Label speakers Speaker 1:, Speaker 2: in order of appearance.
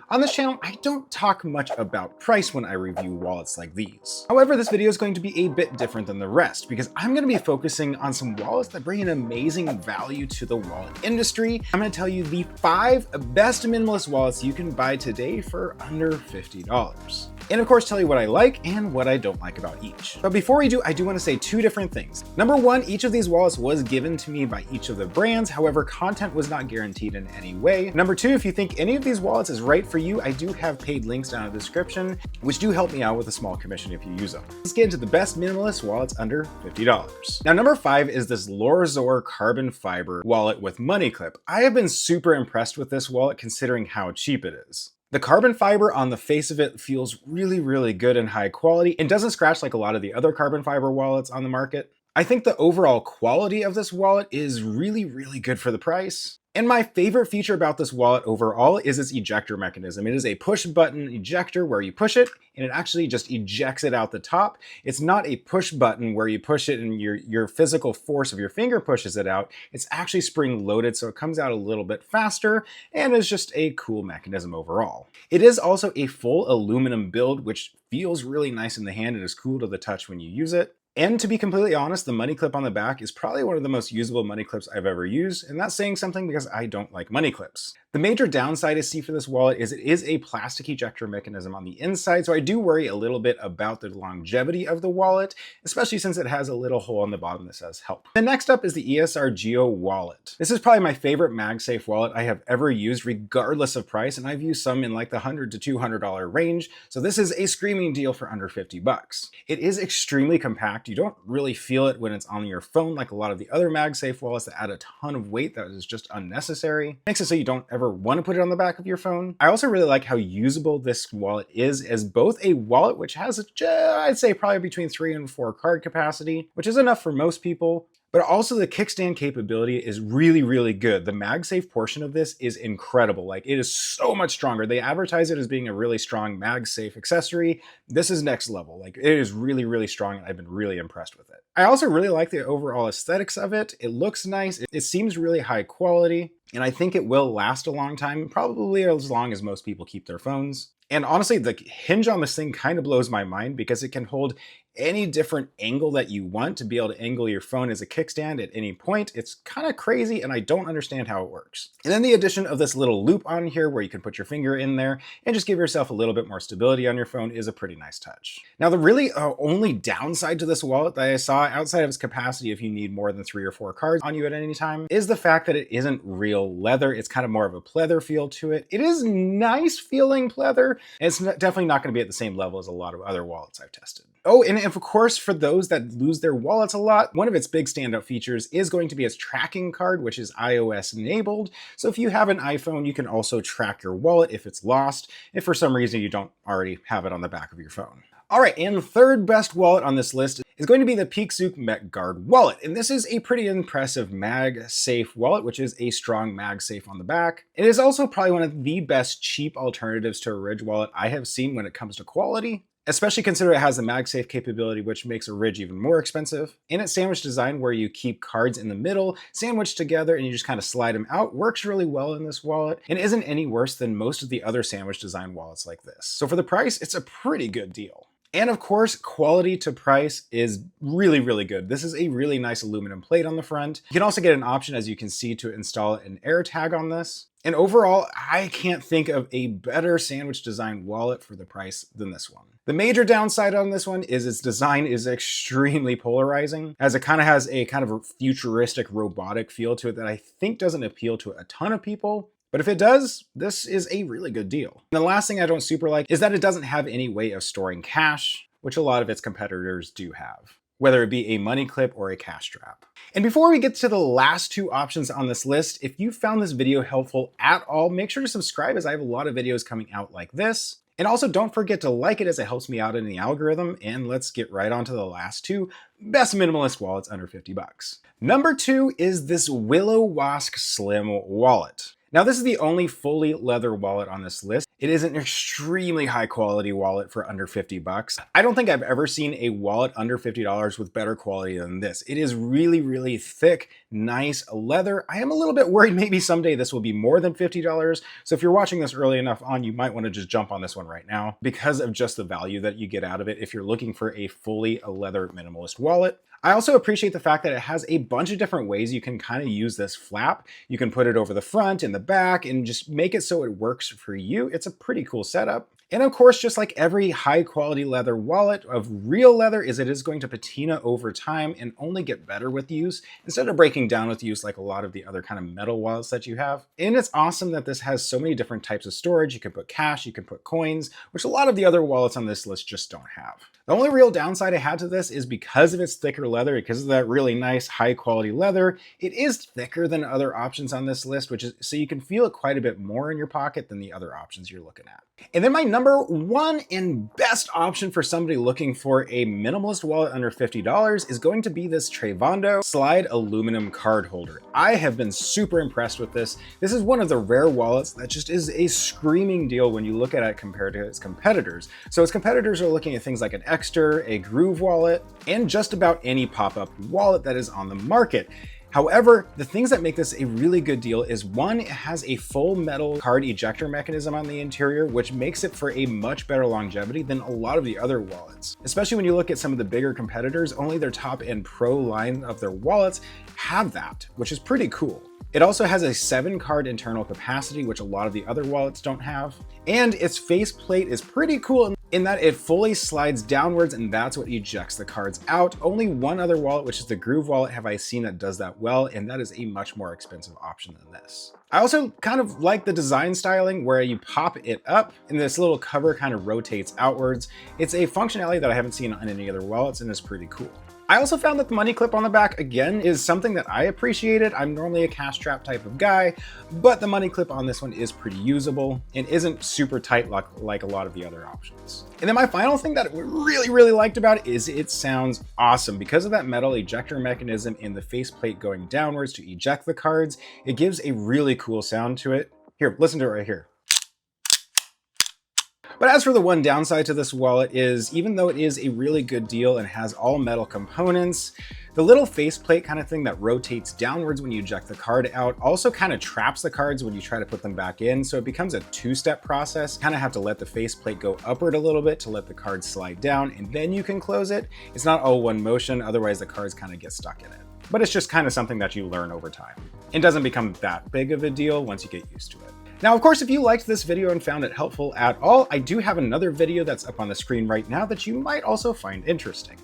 Speaker 1: On this channel, I don't talk much about price when I review wallets like these. However, this video is going to be a bit different than the rest because I'm going to be focusing on some wallets that bring an amazing value to the wallet industry. I'm going to tell you the 5 best minimalist wallets you can buy today for under $50. And of course, tell you what I like and what I don't like about each. But before we do, I do want to say 2 different things. Number 1, each of these wallets was given to me by each of the brands. However, content was not guaranteed in any way. Number 2, if you think any of these wallets is right for you, I do have paid links down in the description, which do help me out with a small commission if you use them. Let's get into the best minimalist wallets under $50. Now, number 5 is this Lorzor carbon fiber wallet with money clip. I have been super impressed with this wallet considering how cheap it is. The carbon fiber on the face of it feels really good and high quality and doesn't scratch like a lot of the other carbon fiber wallets on the market. I think the overall quality of this wallet is really good for the price. And my favorite feature about this wallet overall is its ejector mechanism. It is a push button ejector where you push it and it actually just ejects it out the top. It's not a push button where you push it and your physical force of your finger pushes it out. It's actually spring loaded, so it comes out a little bit faster and is just a cool mechanism overall. It is also a full aluminum build, which feels really nice in the hand and is cool to the touch when you use it. And to be completely honest, the money clip on the back is probably one of the most usable money clips I've ever used, and that's saying something because I don't like money clips. The major downside I see for this wallet is it is a plastic ejector mechanism on the inside, so I do worry a little bit about the longevity of the wallet, especially since it has a little hole on the bottom that says help. The next up is the ESR Geo Wallet. This is probably my favorite MagSafe wallet I have ever used, regardless of price, and I've used some in like the $100 to $200 range, so this is a screaming deal for under $50. It is extremely compact. You don't really feel it when it's on your phone like a lot of the other MagSafe wallets that add a ton of weight that is just unnecessary. Makes it so you don't ever want to put it on the back of your phone. I also really like how usable this wallet is as both a wallet which has I'd say probably between 3 and 4 card capacity, which is enough for most people. But also the kickstand capability is really good. The MagSafe portion of this is incredible. Like, it is so much stronger. They advertise it as being a really strong MagSafe accessory. This is next level. Like, it is really strong, and I've been really impressed with it. I also really like the overall aesthetics of it. It looks nice. It seems really high quality, and I think it will last a long time, probably as long as most people keep their phones. And honestly, the hinge on this thing kind of blows my mind because it can hold any different angle that you want to be able to angle your phone as a kickstand at any point. It's kind of crazy and I don't understand how it works. And then the addition of this little loop on here where you can put your finger in there and just give yourself a little bit more stability on your phone is a pretty nice touch. Now the really only downside to this wallet that I saw outside of its capacity if you need more than 3 or 4 cards on you at any time is the fact that it isn't real leather. It's kind of more of a pleather feel to it. It is nice feeling pleather. And it's definitely not going to be at the same level as a lot of other wallets I've tested. Oh, and of course, for those that lose their wallets a lot, one of its big standout features is going to be its tracking card, which is iOS enabled. So if you have an iPhone, you can also track your wallet if it's lost, if for some reason you don't already have it on the back of your phone. All right, and the third best wallet on this list is going to be the Peakzooc Mech Guard wallet. And this is a pretty impressive MagSafe wallet, which is a strong MagSafe on the back. It is also probably one of the best cheap alternatives to a Ridge wallet I have seen when it comes to quality, especially considering it has the MagSafe capability, which makes a Ridge even more expensive. And its sandwich design where you keep cards in the middle, sandwiched together, and you just kind of slide them out, works really well in this wallet and isn't any worse than most of the other sandwich design wallets like this. So for the price, it's a pretty good deal. And of course, quality to price is really good. This is a really nice aluminum plate on the front. You can also get an option, as you can see, to install an air tag on this. And overall, I can't think of a better sandwich design wallet for the price than this one. The major downside on this one is its design is extremely polarizing, as it kind of has a kind of a futuristic robotic feel to it that I think doesn't appeal to a ton of people. But if it does, this is a really good deal. And the last thing I don't super like is that it doesn't have any way of storing cash, which a lot of its competitors do have, whether it be a money clip or a cash strap. And before we get to the last 2 options on this list, if you found this video helpful at all, make sure to subscribe as I have a lot of videos coming out like this. And also don't forget to like it as it helps me out in the algorithm. And let's get right on to the last 2 best minimalist wallets under $50. Number 2 is this Willow Wask Slim wallet. Now this is the only fully leather wallet on this list, It is an extremely high quality wallet for under 50 bucks. I don't think I've ever seen a wallet under $50 with better quality than this. It is really, really thick, nice leather. I am a little bit worried maybe someday this will be more than $50. So if you're watching this early enough on, you might want to just jump on this one right now because of just the value that you get out of it if you're looking for a fully leather minimalist wallet. I also appreciate the fact that it has a bunch of different ways you can kind of use this flap. You can put it over the front and the back and just make it so it works for you. It's a pretty cool setup. And of course, just like every high quality leather wallet of real leather it is going to patina over time and only get better with use instead of breaking down with use like a lot of the other kind of metal wallets that you have. And it's awesome that this has so many different types of storage. You can put cash, you can put coins, which a lot of the other wallets on this list just don't have. The only real downside I had to this is because of its thicker leather, because of that really nice high quality leather, it is thicker than other options on this list, which is so you can feel it quite a bit more in your pocket than the other options you're looking at. And then my number one and best option for somebody looking for a minimalist wallet under $50 is going to be this Travando Slyde aluminum card holder. I have been super impressed with this. This is one of the rare wallets that just is a screaming deal when you look at it compared to its competitors. So its competitors are looking at things like an Exter, a Groove wallet, and just about any pop-up wallet that is on the market. However, the things that make this a really good deal is one, it has a full metal card ejector mechanism on the interior, which makes it for a much better longevity than a lot of the other wallets. Especially when you look at some of the bigger competitors, only their top end pro line of their wallets have that, which is pretty cool. It also has a 7-card internal capacity, which a lot of the other wallets don't have. And its faceplate is pretty cool in that it fully slides downwards and that's what ejects the cards out. Only one other wallet, which is the Groove wallet, have I seen that does that well, and that is a much more expensive option than this. I also kind of like the design styling where you pop it up and this little cover kind of rotates outwards. It's a functionality that I haven't seen on any other wallets and is pretty cool. I also found that the money clip on the back, again, is something that I appreciated. I'm normally a cash trap type of guy, but the money clip on this one is pretty usable and isn't super tight like a lot of the other options. And then my final thing that I really liked about it is it sounds awesome. Because of that metal ejector mechanism and the faceplate going downwards to eject the cards, it gives a really cool sound to it. Here, listen to it right here. But as for the one downside to this wallet is, even though it is a really good deal and has all metal components, the little faceplate kind of thing that rotates downwards when you eject the card out also kind of traps the cards when you try to put them back in. So it becomes a 2-step process. Kind of have to let the faceplate go upward a little bit to let the card slide down, and then you can close it. It's not all one motion, otherwise the cards kind of get stuck in it. But it's just kind of something that you learn over time. It doesn't become that big of a deal once you get used to it. Now, of course, if you liked this video and found it helpful at all, I do have another video that's up on the screen right now that you might also find interesting.